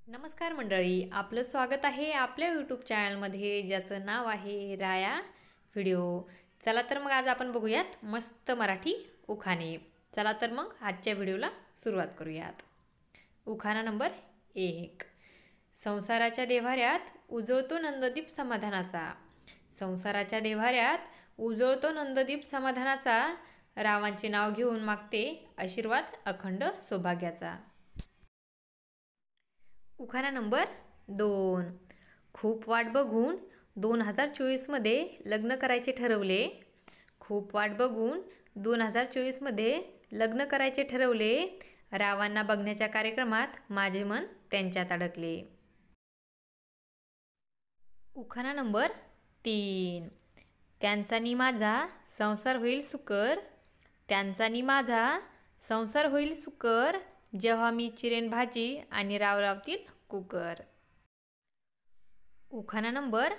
नमस्कार मंडळी, आपलं स्वागत आहे आपल्या यूट्यूब चॅनलमध्ये ज्याचं नाव आहे राया व्हिडिओ। चला तर मग आज आपण बघूयात मस्त मराठी उखाणे। चला तर मग आजच्या व्हिडिओला सुरुवात करूयात। उखाणा नंबर 1। संसाराच्या देव्हाऱ्यात उजळतो नंददीप समाधानाचा। संसाराच्या देव्हाऱ्यात उजळतो नंददीप समाधानाचा। रावांचे नाव घेऊन मागते आशीर्वाद अखंड सौभाग्याचा। उखाणा नंबर 2। खूप वाट बघून 2024 मध्ये लग्न करायचे ठरवले। खूप वाट बघून 2024 मध्ये लग्न करायचे ठरवले। रावांना बघण्याच्या कार्यक्रमात माझे मन त्यांच्यात अडकले। उखाणा नंबर 3। त्यांचा नि माझा संसार होईल सुकर। त्यांचा नि माझा संसार होईल सुकर। जेव्हा मी चिरेन भाजी आणि राव रावतील कुकर। उखाणा नंबर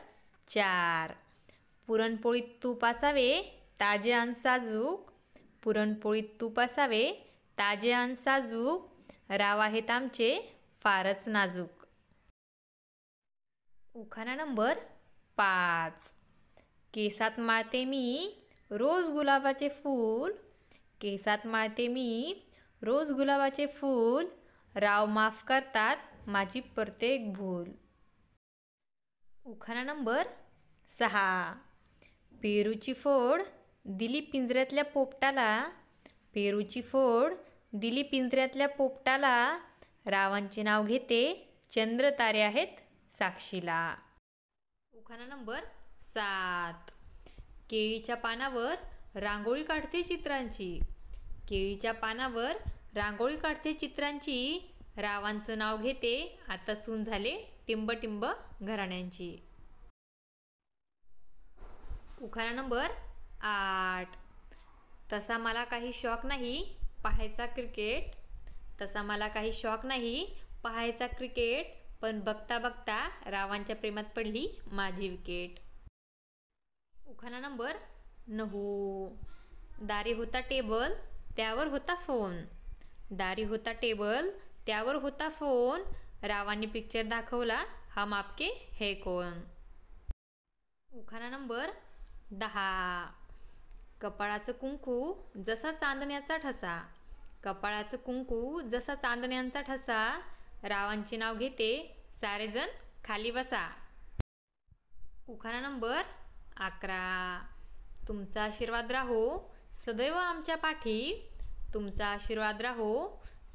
4। पुरणपोळीत तूप असावे ताजे अन साजूक। पुरणपोळीत तूप असावे ताजे अन साजूक। राव आहेत आमचे फारच नाजूक। उखाणा नंबर 5। केसात माळते मी रोज गुलाबाचे फूल। केसात माळते मी रोज गुलाबाचे फूल। राव माफ करतात माझी प्रत्येक भूल। उखाणा नंबर 6। पेरूची फोड दिली पिंजऱ्यातल्या पोपटाला। पेरूची फोड दिली पिंजऱ्यातल्या पोपटाला। रावांचे नाव घेते चंद्र तारे आहेत साक्षीला। उखाणा नंबर 7। केळीच्या पानावर रांगोळी काढते चित्रांची। केळीच्या पानावर रांगोळी काढते चित्रांची। रावांचं नाव घेते आता सून झाले टिंब टिंब घराण्यांची। उखाणा नंबर 8। तसा मला काही शौक नाही पाहायचा क्रिकेट। तसा मला काही शौक नाही पाहायचा क्रिकेट। पण बघता बघता रावांच्या प्रेमात पडली माझी विकेट। उखाणा नंबर 9। दारी होता टेबल त्यावर होता फोन। दारी होता टेबल त्यावर होता फोन। रावांनी पिक्चर दाखवला हम आपके है कौन। उखाणा नंबर 10। कपाळाचं कुंकू जसा चांदण्याचा ठसा। कपाळाचं कुंकू जसा चांदण्यांचा ठसा। रावांचे नाव घेते सारेजण खाली बसा। उखाणा नंबर 11। तुमचा आशीर्वाद राहो सदैव आमच्या पाठी। तुमचा आशीर्वाद राहो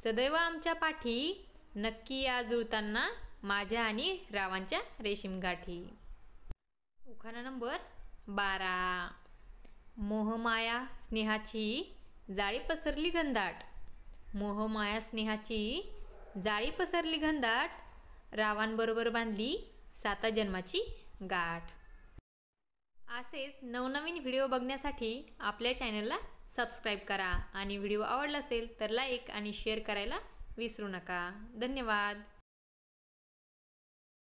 सदैव आमच्या पाठी। नक्की या जुळताना माझ्या आणि रावांच्या रेशीम गाठी। उखाणा नंबर 12। मोहमाया स्नेहाची जाळी पसरली घनदाट। मोहमाया स्नेहाची जाळी पसरली घनदाट। रावांबरोबर बांधली 7 जन्माची गाठ। असेच नवनवीन व्हिडिओ बघण्यासाठी आपल्या चॅनलला सबस्क्राईब करा आणि व्हिडिओ आवडला असेल तर लाईक आणि शेअर करायला विसरू नका। धन्यवाद।